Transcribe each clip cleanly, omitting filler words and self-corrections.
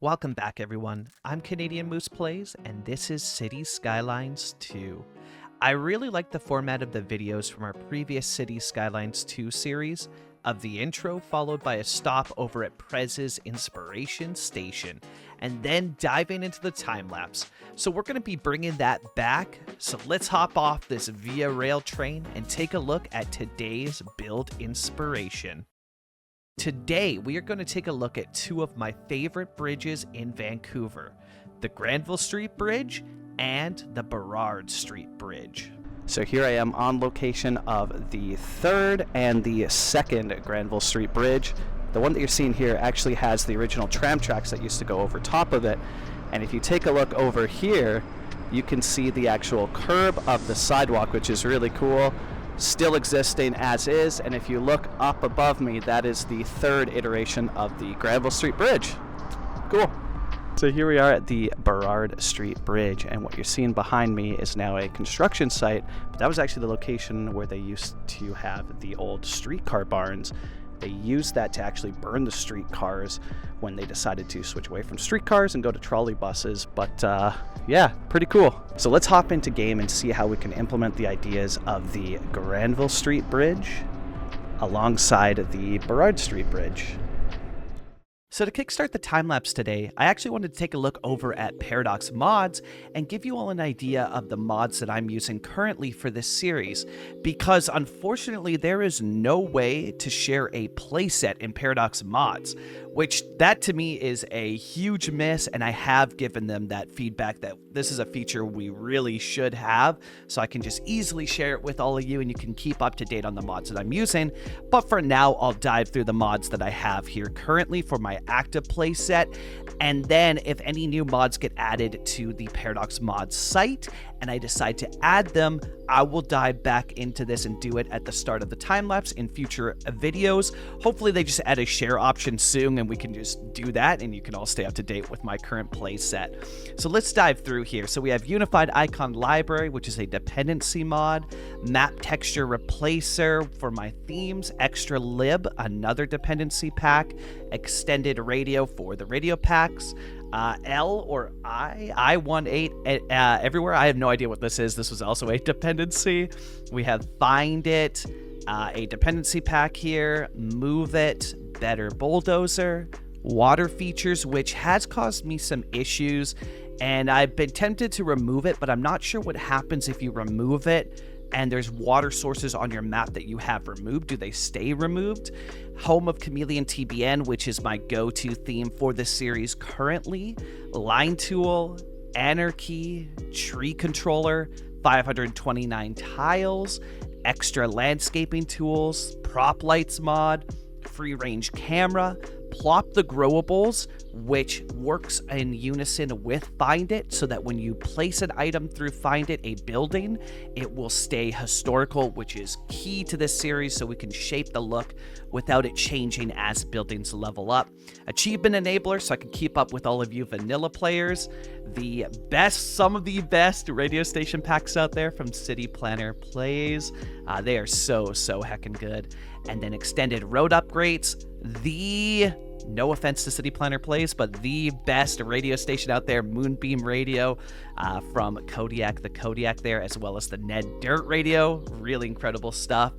Welcome back, everyone. I'm Canadian Moose Plays, and this is City Skylines 2. I really like the format of the videos from our previous City Skylines 2 series, of the intro followed by a stop over at Prez's Inspiration Station, and then diving into the time-lapse. So we're going to be bringing that back, so let's hop off this Via Rail train and take a look at today's build inspiration. Today, we are going to take a look at two of my favorite bridges in Vancouver, the Granville Street Bridge and the Burrard Street Bridge. So here I am on location of the third and the second Granville Street Bridge. The one that you're seeing here actually has the original tram tracks that used to go over top of it. And if you take a look over here, you can see the actual curb of the sidewalk, which is really cool. Still existing as is, and if you look up above me, that is the third iteration of the Granville Street Bridge. Cool. So here we are at the Burrard Street Bridge, and what you're seeing behind me is now a construction site, but that was actually the location where they used to have the old streetcar barns. They used that to actually burn the streetcars when they decided to switch away from streetcars and go to trolley buses. But yeah, pretty cool. So let's hop into game and see how we can implement the ideas of the Granville Street Bridge alongside the Burrard Street Bridge. So to kickstart the time-lapse today, I actually wanted to take a look over at Paradox Mods and give you all an idea of the mods that I'm using currently for this series, because unfortunately there is no way to share a playset in Paradox Mods, which that to me is a huge miss, and I have given them that feedback that this is a feature we really should have, so I can just easily share it with all of you and you can keep up to date on the mods that I'm using. But for now, I'll dive through the mods that I have here currently for my active playset, and then if any new mods get added to the Paradox Mods site and I decide to add them, I will dive back into this and do it at the start of the time-lapse in future videos. Hopefully they just add a share option soon and we can just do that and you can all stay up to date with my current playset. So let's dive through here. So we have Unified Icon Library, which is a dependency mod, Map Texture Replacer for my themes, Extra Lib, another dependency pack, Extended Radio for the radio packs, L or I18 everywhere. I have no idea what this is. This was also a dependency. We have Find It, a dependency pack here, Move It, Better Bulldozer, Water Features, which has caused me some issues, and I've been tempted to remove it, but I'm not sure what happens if you remove it and there's water sources on your map that you have removed. Do they stay removed? Home of Chameleon TBN, which is my go-to theme for this series currently. Line Tool, Anarchy, Tree Controller, 529 tiles, extra landscaping tools, Prop Lights mod, Free Range Camera, Plop the Growables, which works in unison with Find It, so that when you place an item through Find It, a building, it will stay historical, which is key to this series, so we can shape the look without it changing as buildings level up. Achievement Enabler, so I can keep up with all of you vanilla players. Some of the best radio station packs out there from City Planner Plays. They are so heckin' good. And then extended road upgrades. No offense to City Planner Plays, but the best radio station out there, Moonbeam Radio, from Kodiak, the Kodiak there, as well as the Ned Dirt Radio. Really incredible stuff.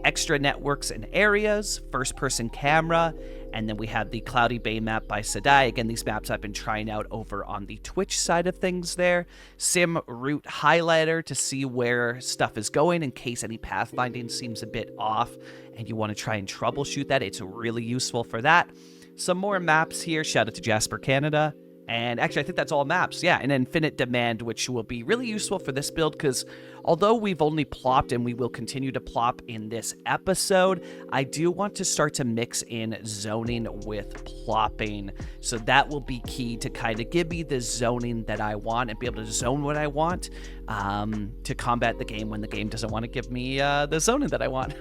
Extra networks and areas, first-person camera, and then we have the Cloudy Bay map by Sadai. Again, these maps I've been trying out over on the Twitch side of things there. Sim route highlighter to see where stuff is going in case any pathfinding seems a bit off and you want to try and troubleshoot that. It's really useful for that. Some more maps here. Shout out to Jasper Canada. And actually, I think that's all maps. Yeah, and Infinite Demand, which will be really useful for this build, because although we've only plopped and we will continue to plop in this episode, I do want to start to mix in zoning with plopping. So that will be key to kind of give me the zoning that I want and be able to zone what I want to combat the game when the game doesn't want to give me the zoning that I want.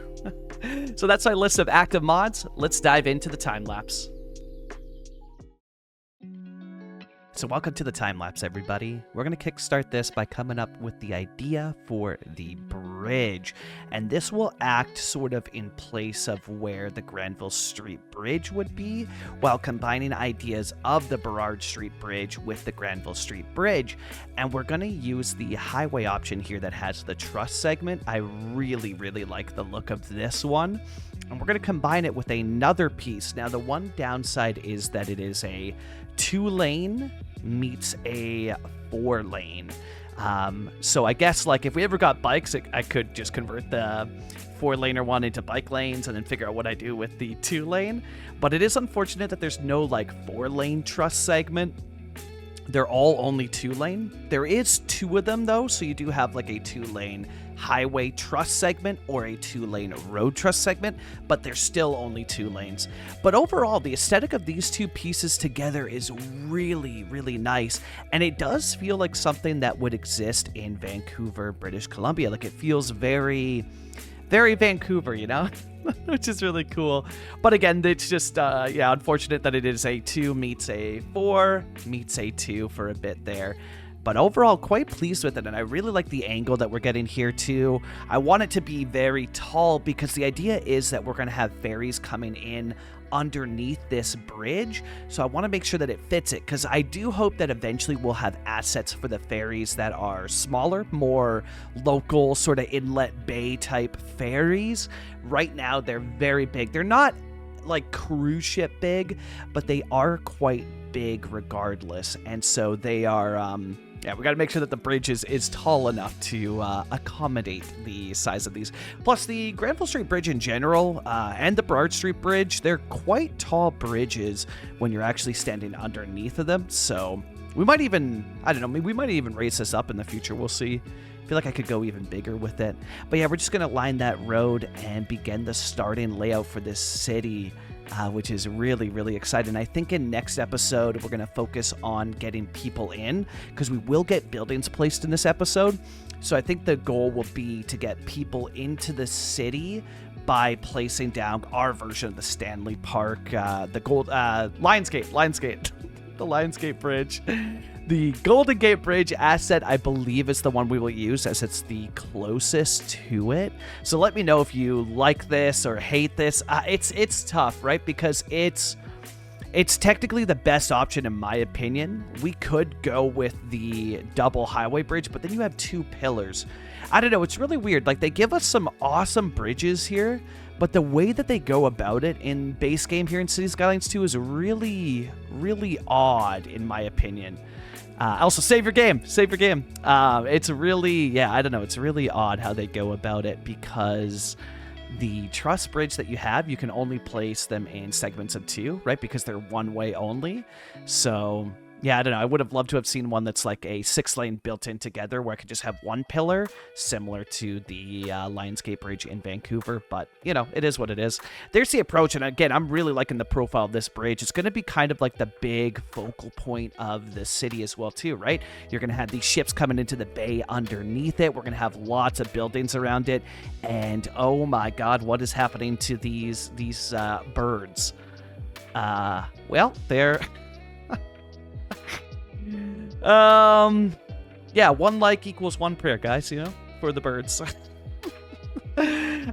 So that's my list of active mods. Let's dive into the time-lapse. So welcome to the time-lapse, everybody. We're going to kickstart this by coming up with the idea for the bridge. bridge, and this will act sort of in place of where the Granville Street Bridge would be, while combining ideas of the Burrard Street Bridge with the Granville Street Bridge. And we're going to use the highway option here that has the truss segment. I really like the look of this one. And we're going to combine it with another piece. Now, the one downside is that it is a 2-lane meets a 4-lane. So I guess, like, if we ever got bikes, I could just convert the 4-laner one into bike lanes and then figure out what I do with the 2-lane. But it is unfortunate that there's no, like, 4-lane truss segment. They're all only 2-lane. There is 2 of them, though, so you do have, like, a 2-lane highway truss segment or a 2-lane road truss segment, but they're still only 2 lanes. But overall, the aesthetic of these 2 pieces together is really nice, and it does feel like something that would exist in Vancouver, British Columbia. Like, it feels very Vancouver, you know? Which is really cool. But again, it's just, unfortunate that it is a 2 meets a 4 meets a 2 for a bit there. But overall, quite pleased with it, and I really like the angle that we're getting here too. I want it to be very tall because the idea is that we're going to have ferries coming in underneath this bridge, so I want to make sure that it fits it, because I do hope that eventually we'll have assets for the ferries that are smaller, more local, sort of inlet bay type ferries. Right now, they're very big. They're not like cruise ship big, but they are quite big regardless, and so they are we got to make sure that the bridge is tall enough to accommodate the size of these. Plus, the Granville Street Bridge in general and the Burrard Street Bridge, they're quite tall bridges when you're actually standing underneath of them. So we might even, I don't know, we might even raise this up in the future. We'll see. I feel like I could go even bigger with it. But yeah, we're just going to line that road and begin the starting layout for this city, which is really exciting. I think in next episode, we're going to focus on getting people in, because we will get buildings placed in this episode. So I think the goal will be to get people into the city by placing down our version of the Stanley Park, the gold, Lionsgate, the Lionsgate Bridge. The Golden Gate Bridge asset, I believe, is the one we will use, as it's the closest to it. So let me know if you like this or hate this. It's tough, right? Because it's technically the best option in my opinion. We could go with the double highway bridge, but then you have 2 pillars. I don't know, it's really weird. Like, they give us some awesome bridges here, but the way that they go about it in base game here in City Skylines 2 is really odd in my opinion. Also, save your game. It's really, I don't know, it's really odd how they go about it, because the truss bridge that you have, you can only place them in segments of 2, right? Because they're one way only. So yeah, I don't know. I would have loved to have seen one that's like a 6-lane built in together, where I could just have one pillar, similar to the Lionsgate Bridge in Vancouver. But, you know, it is what it is. There's the approach. And again, I'm really liking the profile of this bridge. It's going to be kind of like the big focal point of the city as well, too, right? You're going to have these ships coming into the bay underneath it. We're going to have lots of buildings around it. And oh my God, what is happening to these birds? Well, they're... yeah, 1 like equals 1 prayer, guys, you know, for the birds.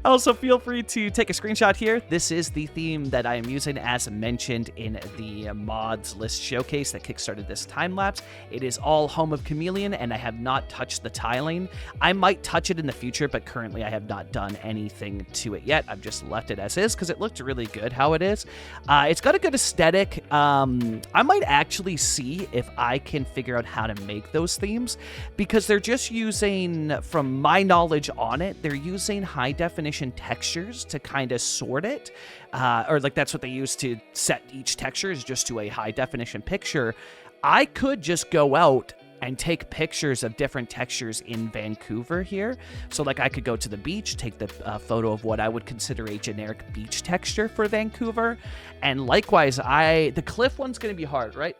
Also, feel free to take a screenshot here. This is the theme that I am using, as mentioned in the mods list showcase that kickstarted this time lapse. It is all Home of Chameleon, and I have not touched the tiling. I might touch it in the future, but currently I have not done anything to it yet. I've just left it as is because it looked really good how it is. It's got a good aesthetic. I might actually see if I can figure out how to make those themes, because they're just using, from my knowledge on it, they're using high definition textures to kind of sort it, or like that's what they use to set each texture, is just to a high definition picture. I could just go out and take pictures of different textures in Vancouver here. So like I could go to the beach, take the photo of what I would consider a generic beach texture for Vancouver. And likewise, the cliff one's going to be hard, right?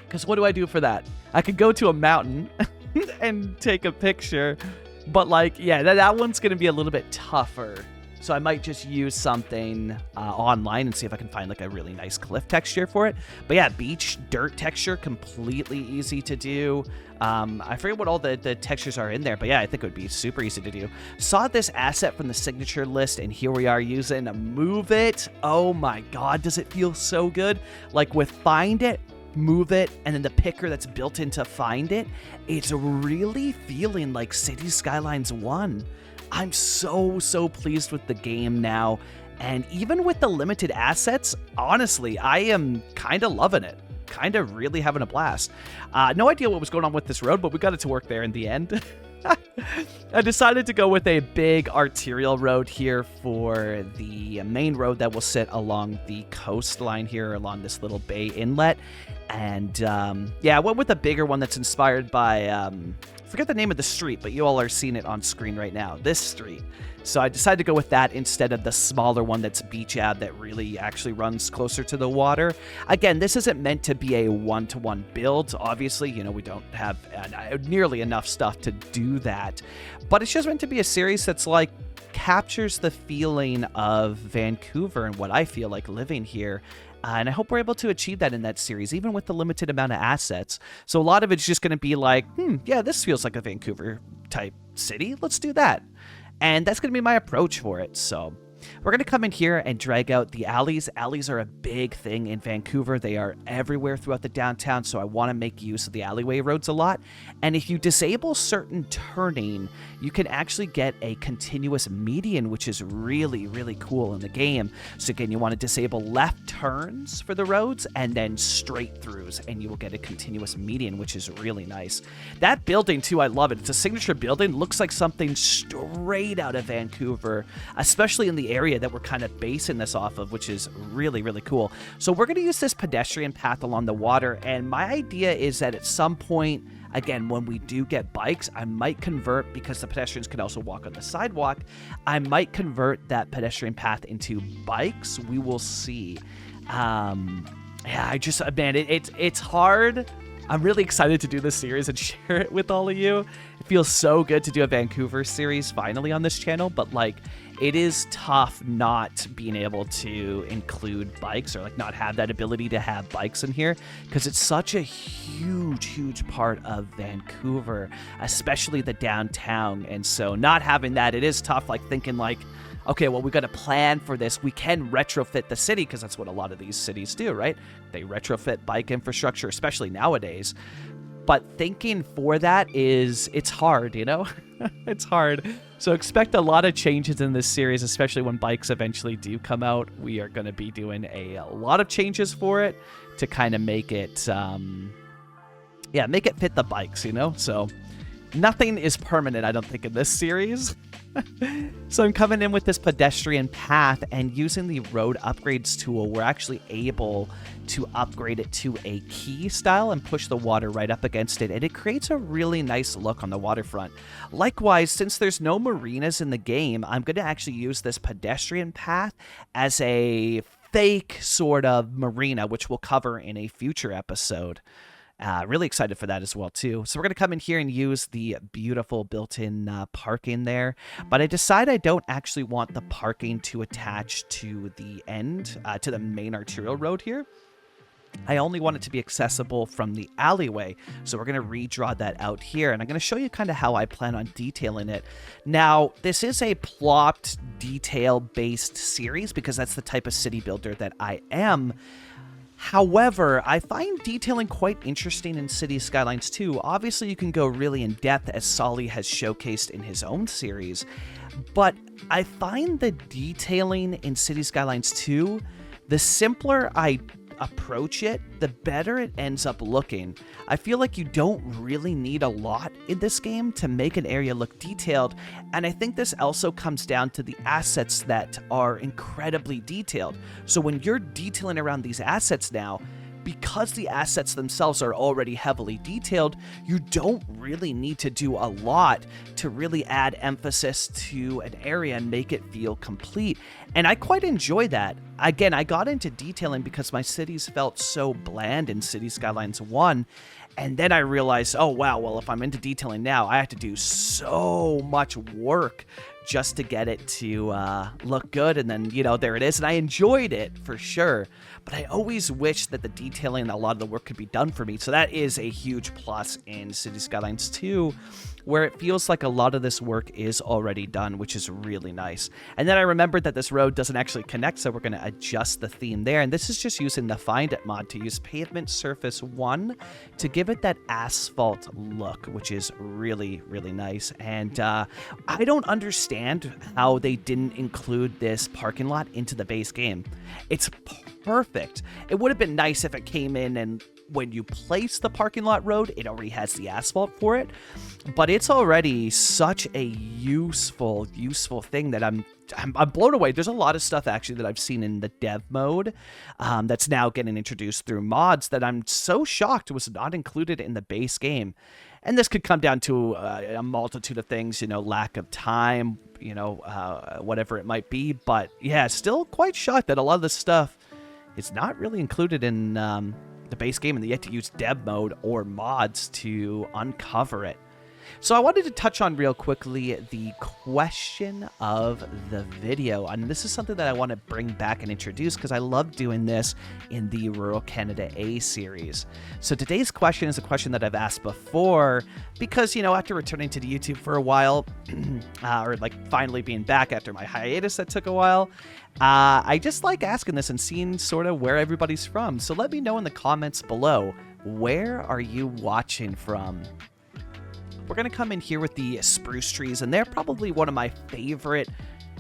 Because what do I do for that? I could go to a mountain and take a picture. But like, yeah, that one's going to be a little bit tougher So I might just use something online and see if I can find like a really nice cliff texture for it. But yeah, beach dirt texture, completely easy to do. I forget what all the textures are in there, but yeah, I think it would be super easy to do. Saw this asset from the signature list, and here we are using Move It. Oh my god, does it feel so good? Like with Find It, Move It, and then the picker that's built into Find It, it's really feeling like Cities Skylines 1. I'm so pleased with the game now, and even with the limited assets, honestly, I am kind of loving it. Kind of really having a blast. No idea what was going on with this road, but we got it to work there in the end. I decided to go with a big arterial road here for the main road that will sit along the coastline here along this little bay inlet. And yeah, I went with a bigger one that's inspired by, I forget the name of the street, but you all are seeing it on screen right now, this street. So I decided to go with that instead of the smaller one that's Beach Ave that really actually runs closer to the water. Again, this isn't meant to be a one-to-one build. Obviously, you know, we don't have nearly enough stuff to do that. But it's just meant to be a series that's like captures the feeling of Vancouver and what I feel like living here. And I hope we're able to achieve that in that series, even with the limited amount of assets. So a lot of it's just going to be like, yeah, this feels like a Vancouver-type city. Let's do that. And that's going to be my approach for it. So we're going to come in here and drag out the alleys. Alleys are a big thing in Vancouver. They are everywhere throughout the downtown, so I want to make use of the alleyway roads a lot. And if you disable certain turning, you can actually get a continuous median, which is really cool in the game. So again, you want to disable left turns for the roads and then straight throughs, and you will get a continuous median, which is really nice. That building too, I love it. It's a signature building. Looks like something straight out of Vancouver, especially in the area that we're kind of basing this off of, which is really cool. So we're going to use this pedestrian path along the water, and my idea is that at some point, again, when we do get bikes, I might convert, because the pedestrians can also walk on the sidewalk, I might convert that pedestrian path into bikes. We will see. Yeah, man, it's hard. I'm really excited to do this series and share it with all of you. It feels so good to do a Vancouver series finally on this channel, but like, it is tough not being able to include bikes, or like not have that ability to have bikes in here, because it's such a huge part of Vancouver, especially the downtown. And so not having that, it is tough, like thinking like, okay, well, we got to plan for this. We can retrofit the city, because that's what a lot of these cities do, right? They retrofit bike infrastructure, especially nowadays. But thinking for that it's hard, you know? It's hard. So expect a lot of changes in this series, especially when bikes eventually do come out. We are going to be doing a lot of changes for it to kind of make it, make it fit the bikes, you know? So nothing is permanent, I don't think, in this series. So I'm coming in with this pedestrian path, and using the road upgrades tool, we're actually able to upgrade it to a key style and push the water right up against it, and it creates a really nice look on the waterfront. Likewise, since there's no marinas in the game, I'm going to actually use this pedestrian path as a fake sort of marina, which we'll cover in a future episode. Really excited for that as well, too. So we're going to come in here and use the beautiful built-in parking there. But I decide I don't actually want the parking to attach to the end, to the main arterial road here. I only want it to be accessible from the alleyway. So we're going to redraw that out here. And I'm going to show you kind of how I plan on detailing it. Now, this is a plot detail-based series, because that's the type of city builder that I am. However, I find detailing quite interesting in Cities Skylines 2. Obviously, you can go really in depth, as Solly has showcased in his own series, but I find the detailing in Cities Skylines 2, the simpler I approach it, the better it ends up looking. I feel like you don't really need a lot in this game to make an area look detailed, and I think this also comes down to the assets that are incredibly detailed. So when you're detailing around these assets now, because the assets themselves are already heavily detailed, you don't really need to do a lot to really add emphasis to an area and make it feel complete. And I quite enjoy that. Again, I got into detailing because my cities felt so bland in Cities Skylines 1. And then I realized, oh, wow, well, if I'm into detailing now, I have to do so much work just to get it to look good, and then, you know, there it is, and I enjoyed it for sure, but I always wish that the detailing and a lot of the work could be done for me. So that is a huge plus in City Skylines 2, where it feels like a lot of this work is already done, which is really nice. And then I remembered that this road doesn't actually connect, so we're going to adjust the theme there. And this is just using the Find It mod to use Pavement Surface 1 to give it that asphalt look, which is really, really nice. And I don't understand how they didn't include this parking lot into the base game. It's perfect. It would have been nice if it came in and when you place the parking lot road, it already has the asphalt for it, but it's already such a useful thing that I'm blown away. There's a lot of stuff actually that I've seen in the dev mode that's now getting introduced through mods that I'm so shocked was not included in the base game. And this could come down to a multitude of things, you know, lack of time, you know, whatever it might be. But yeah, still quite shocked that a lot of this stuff is not really included in the base game, and you have to use dev mode or mods to uncover it. So I wanted to touch on real quickly the question of the video, and this is something that I want to bring back and introduce because I love doing this in the Rural Canada A series. So today's question is a question that I've asked before because, you know, after returning to the YouTube for a while, or like finally being back after my hiatus that took a while, I just like asking this and seeing sort of where everybody's from. So let me know in the comments below, where are you watching from? We're going to come in here with the spruce trees, and they're probably one of my favorite.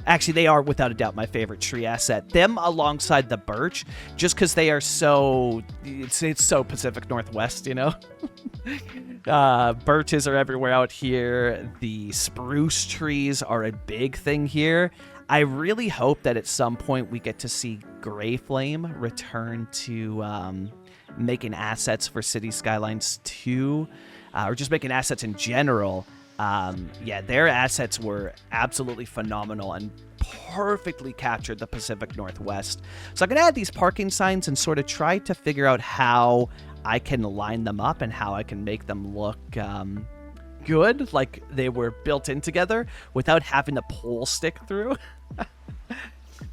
Actually, they are without a doubt my favorite tree asset. Them alongside the birch, just because they are so, it's so Pacific Northwest, you know? Birches are everywhere out here. The spruce trees are a big thing here. I really hope that at some point we get to see Gray Flame return to making assets for City Skylines 2. Or just making assets in general. Yeah, their assets were absolutely phenomenal and perfectly captured the Pacific Northwest. So I'm going to add these parking signs and sort of try to figure out how I can line them up and how I can make them look good, like they were built in together without having the pole stick through.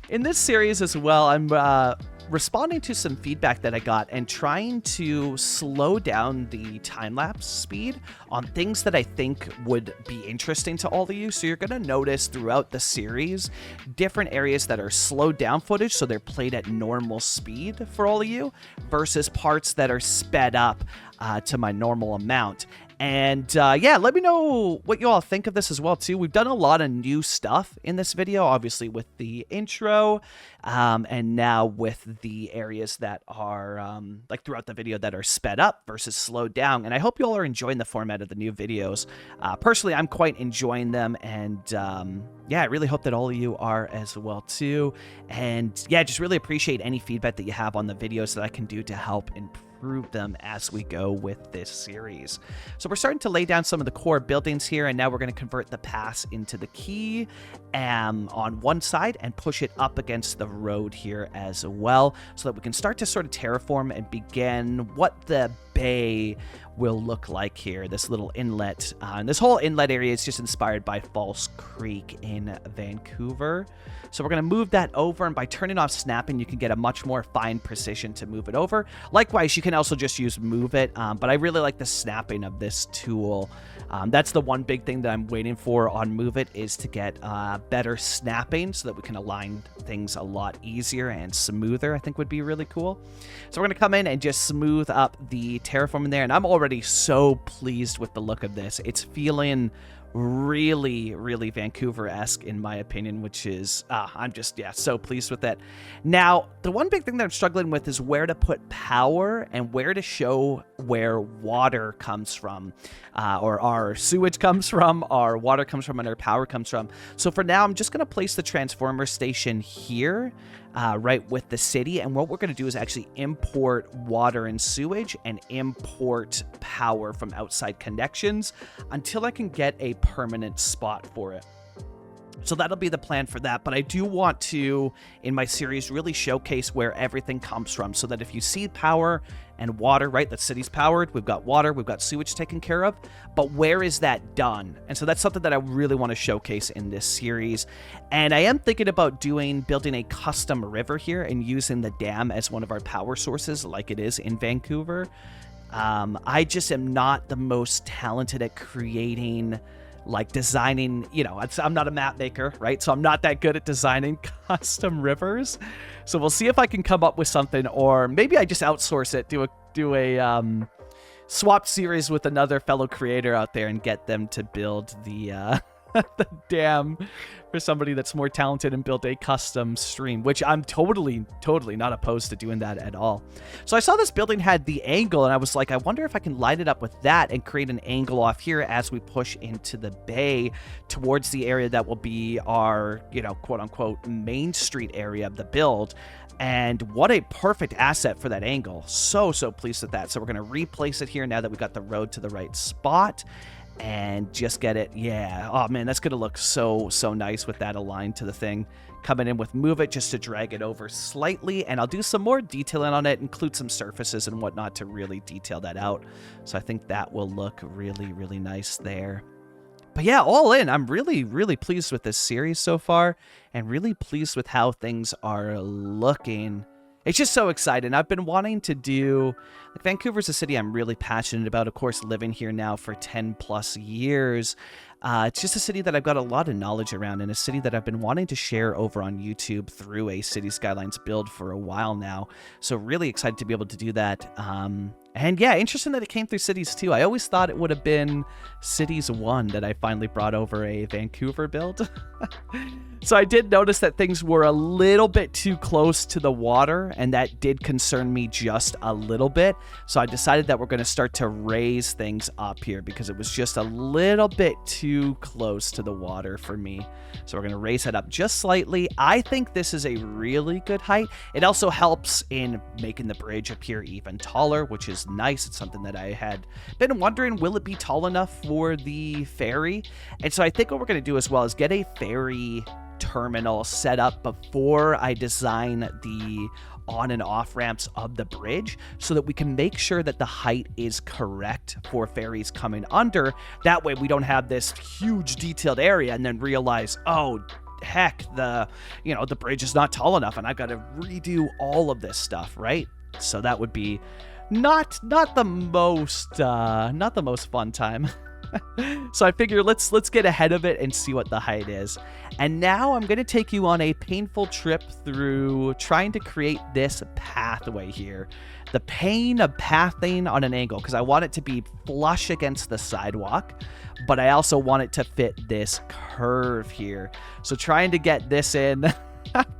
In this series as well, I'm responding to some feedback that I got and trying to slow down the time-lapse speed on things that I think would be interesting to all of you. So you're going to notice throughout the series different areas that are slowed down footage, so they're played at normal speed for all of you, versus parts that are sped up to my normal amount. And yeah, let me know what you all think of this as well too. We've done a lot of new stuff in this video, obviously with the intro, and now with the areas that are like throughout the video that are sped up versus slowed down. And I hope you all are enjoying the format of the new videos. Personally, I'm quite enjoying them, and yeah, I really hope that all of you are as well too. And yeah, just really appreciate any feedback that you have on the videos that I can do to help improve them as we go with this series. So we're starting to lay down some of the core buildings here, and now we're going to convert the pass into the quay on one side and push it up against the road here as well, so that we can start to sort of terraform and begin what the bay will look like here, this little inlet. And this whole inlet area is just inspired by False Creek in Vancouver. So we're going to move that over, and by turning off snapping, you can get a much more fine precision to move it over. Likewise, you can also just use move it, but I really like the snapping of this tool. That's the one big thing that I'm waiting for on move it, is to get better snapping so that we can align things a lot easier and smoother. I think would be really cool. So we're going to come in and just smooth up the terraforming there, and I'm already so pleased with the look of this. It's feeling really, really Vancouver-esque in my opinion, which is, I'm just, yeah, so pleased with it. Now, the one big thing that I'm struggling with is where to put power and where to show where water comes from, or our sewage comes from, our water comes from, and our power comes from. So for now, I'm just going to place the transformer station here, right with the city, and what we're going to do is actually import water and sewage and import power from outside connections until I can get a permanent spot for it. So that'll be the plan for that, but I do want to, in my series, really showcase where everything comes from, so that if you see power and water, right? The city's powered. We've got water. We've got sewage taken care of. But where is that done? And so that's something that I really want to showcase in this series. And I am thinking about building a custom river here and using the dam as one of our power sources like it is in Vancouver. I just am not the most talented at creating, like designing, you know, I'm not a map maker, right? So I'm not that good at designing custom rivers. So we'll see if I can come up with something, or maybe I just outsource it, do a swap series with another fellow creator out there and get them to build the the dam for somebody that's more talented and build a custom stream, which I'm totally not opposed to doing that at all. So I saw this building had the angle, and I was like, I wonder if I can line it up with that and create an angle off here as we push into the bay towards the area that will be our, you know, quote unquote main street area of the build. And what a perfect asset for that angle. So pleased with that. So we're going to replace it here now that we got the road to the right spot. And just get it. Yeah. Oh man, that's gonna look so nice with that aligned to the thing. Coming in with move it just to drag it over slightly, and I'll do some more detailing on it, include some surfaces and whatnot to really detail that out. So I think that will look really nice there. But yeah, all in, I'm really pleased with this series so far, and really pleased with how things are looking. It's just so exciting. I've been wanting to do, like, Vancouver's a city I'm really passionate about, of course, living here now for 10 plus years. It's just a city that I've got a lot of knowledge around, and a city that I've been wanting to share over on YouTube through a City Skylines build for a while now. So really excited to be able to do that. And yeah, interesting that it came through Cities 2. I always thought it would have been Cities 1 that I finally brought over a Vancouver build. So I did notice that things were a little bit too close to the water, and that did concern me just a little bit. So I decided that we're going to start to raise things up here because it was just a little bit too close to the water for me. So we're going to raise it up just slightly. I think this is a really good height. It also helps in making the bridge appear even taller, which is nice. It's something that I had been wondering, will it be tall enough for the ferry? And so I think what we're going to do as well is get a ferry terminal set up before I design the on and off ramps of the bridge, so that we can make sure that the height is correct for ferries coming under. That way we don't have this huge detailed area and then realize, oh heck, the bridge is not tall enough and I've got to redo all of this stuff, right? So that would be not the most fun time. So I figure let's get ahead of it and see what the height is. And now I'm going to take you on a painful trip through trying to create this pathway here. The pain of pathing on an angle, because I want it to be flush against the sidewalk, but I also want it to fit this curve here. So trying to get this in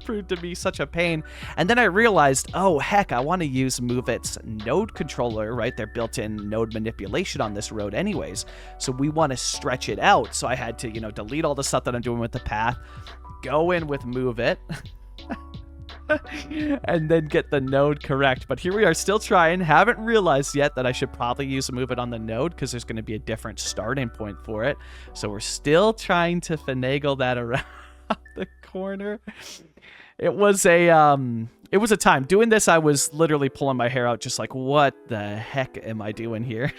proved to be such a pain. And then I realized, oh heck, I want to use MoveIt's node controller, right? Their built-in node manipulation on this road anyways. So we want to stretch it out. So I had to, delete all the stuff that I'm doing with the path, go in with MoveIt, and then get the node correct. But here we are still trying. Haven't realized yet that I should probably use MoveIt on the node because there's going to be a different starting point for it. So we're still trying to finagle that around the corner. It was a time doing this. I was literally pulling my hair out, just like, what the heck am I doing here?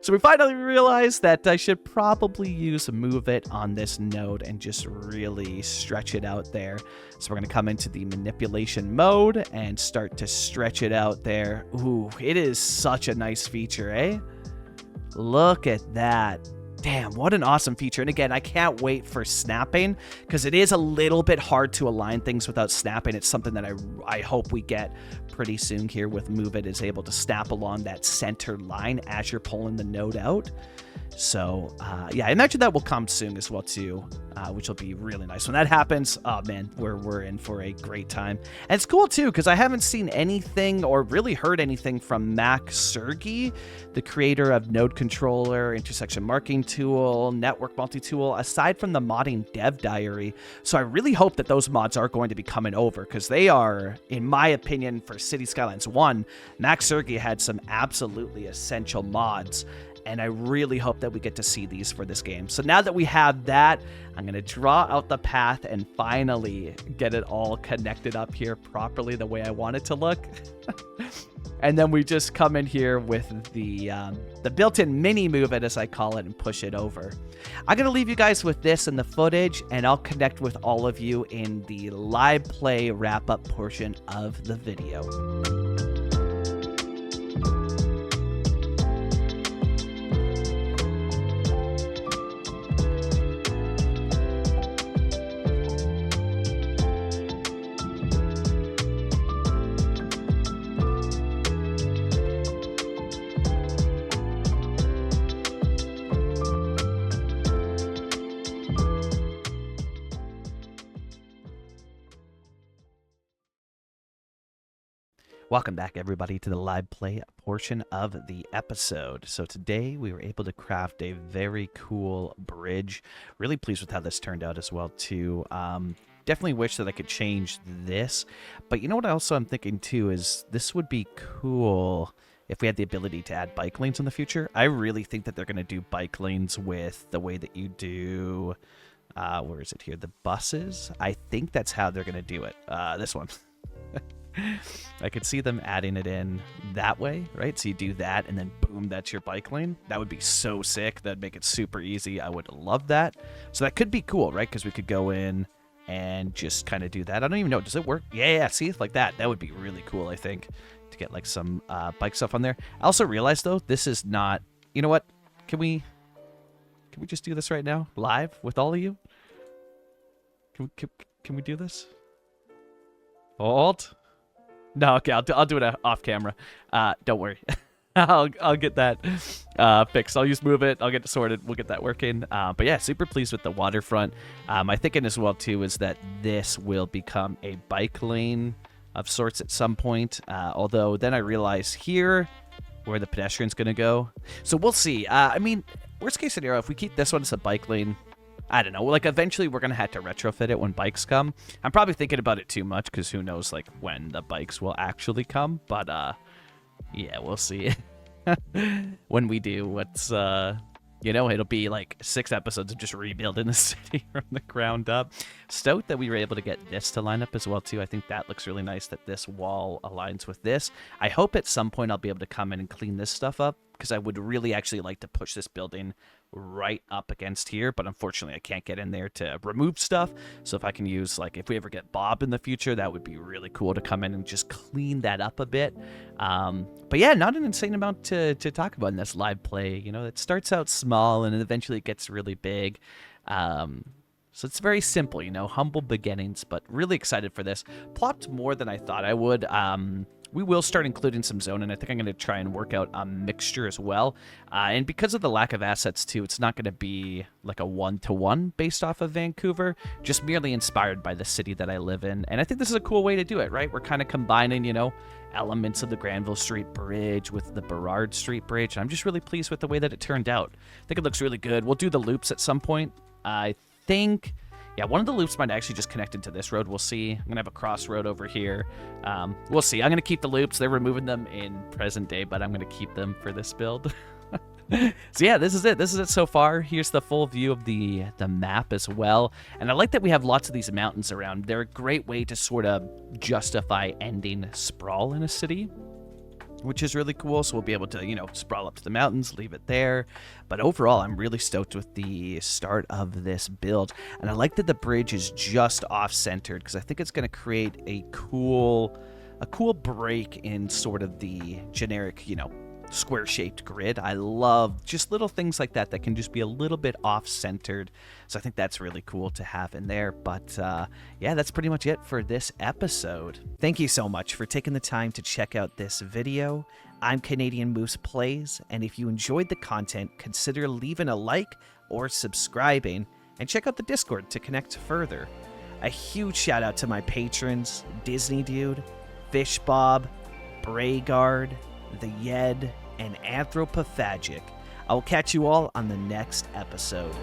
So we finally realized that I should probably use MoveIt on this node and just really stretch it out there. So we're going to come into the manipulation mode and start to stretch it out there. Ooh, it is such a nice feature, eh? Look at that. Damn, what an awesome feature. And again, I can't wait for snapping, because it is a little bit hard to align things without snapping. It's something that I hope we get pretty soon here with MoveIt, is able to snap along that center line as you're pulling the node out. So yeah, I imagine that will come soon as well too, which will be really nice. When that happens, oh man, we're in for a great time. And it's cool too, because I haven't seen anything or really heard anything from Mac Sergey, the creator of Node Controller, Intersection Marking Tool, Network Multi-Tool, aside from the Modding Dev Diary. So I really hope that those mods are going to be coming over, because they are, in my opinion, for City Skylines 1, Mac Sergey had some absolutely essential mods. And I really hope that we get to see these for this game. So now that we have that, I'm going to draw out the path and finally get it all connected up here properly the way I want it to look. And then we just come in here with the built-in mini move it, as I call it, and push it over. I'm going to leave you guys with this and the footage, and I'll connect with all of you in the live play wrap-up portion of the video. Welcome back, everybody, to the live play portion of the episode. So today we were able to craft a very cool bridge. Really pleased with how this turned out as well, too. Definitely wish that I could change this. But you know what also I'm thinking, too, is this would be cool if we had the ability to add bike lanes in the future. I really think that they're going to do bike lanes with the way that you do... where is it here? The buses? I think that's how they're going to do it. This one. I could see them adding it in that way, right? So you do that, and then boom, that's your bike lane. That would be so sick. That'd make it super easy. I would love that. So that could be cool, right? Because we could go in and just kind of do that. I don't even know. Does it work? Yeah, see? Like that. That would be really cool, I think, to get like some bike stuff on there. I also realized, though, this is not... You know what? Can we just do this right now? Live with all of you? Can we do this? Hold. No, okay, I'll do it off camera. Don't worry. I'll get that fixed. I'll use Move It. I'll get it sorted. We'll get that working. But yeah, super pleased with the waterfront. My thinking as well, too, is that this will become a bike lane of sorts at some point. Although then I realize here where the pedestrian's going to go. So we'll see. I mean, worst case scenario, if we keep this one as a bike lane, I don't know, like eventually we're going to have to retrofit it when bikes come. I'm probably thinking about it too much because who knows like when the bikes will actually come. But yeah, we'll see. When we do, what's you know, it'll be like 6 episodes of just rebuilding the city from the ground up. Stoked that we were able to get this to line up as well too. I think that looks really nice that this wall aligns with this. I hope at some point I'll be able to come in and clean this stuff up because I would really actually like to push this building right up against here, but unfortunately I can't get in there to remove stuff. So if I can use, like, if we ever get Bob in the future, that would be really cool to come in and just clean that up a bit. But yeah, not an insane amount to talk about in this live play. You know, it starts out small and eventually it gets really big. So it's very simple, you know, humble beginnings, but really excited for this. Plopped more than I thought I would. We will start including some zoning. I think I'm going to try and work out a mixture as well. And because of the lack of assets, too, it's not going to be like a one-to-one based off of Vancouver, just merely inspired by the city that I live in. And I think this is a cool way to do it, right? We're kind of combining, you know, elements of the Granville Street Bridge with the Burrard Street Bridge. I'm just really pleased with the way that it turned out. I think it looks really good. We'll do the loops at some point. I think... Yeah, one of the loops might actually just connect into this road. We'll see. I'm going to have a crossroad over here. We'll see. I'm going to keep the loops. They're removing them in present day, but I'm going to keep them for this build. So yeah, this is it. This is it so far. Here's the full view of the map as well. And I like that we have lots of these mountains around. They're a great way to sort of justify ending sprawl in a city, which is really cool. So we'll be able to, you know, sprawl up to the mountains, leave it there. But overall, I'm really stoked with the start of this build. And I like that the bridge is just off-centered because I think it's going to create a cool break in sort of the generic, you know, square-shaped grid. I love just little things like that can just be a little bit off-centered. So I think that's really cool to have in there. But yeah, that's pretty much it for this episode. Thank you so much for taking the time to check out this video. I'm Canadian Moose Plays, and if you enjoyed the content, consider leaving a like or subscribing, and check out the Discord to connect further. A huge shout out to my patrons, Disney Dude, Fish Bob, Braygard, The Yed, and Anthropophagic. I will catch you all on the next episode.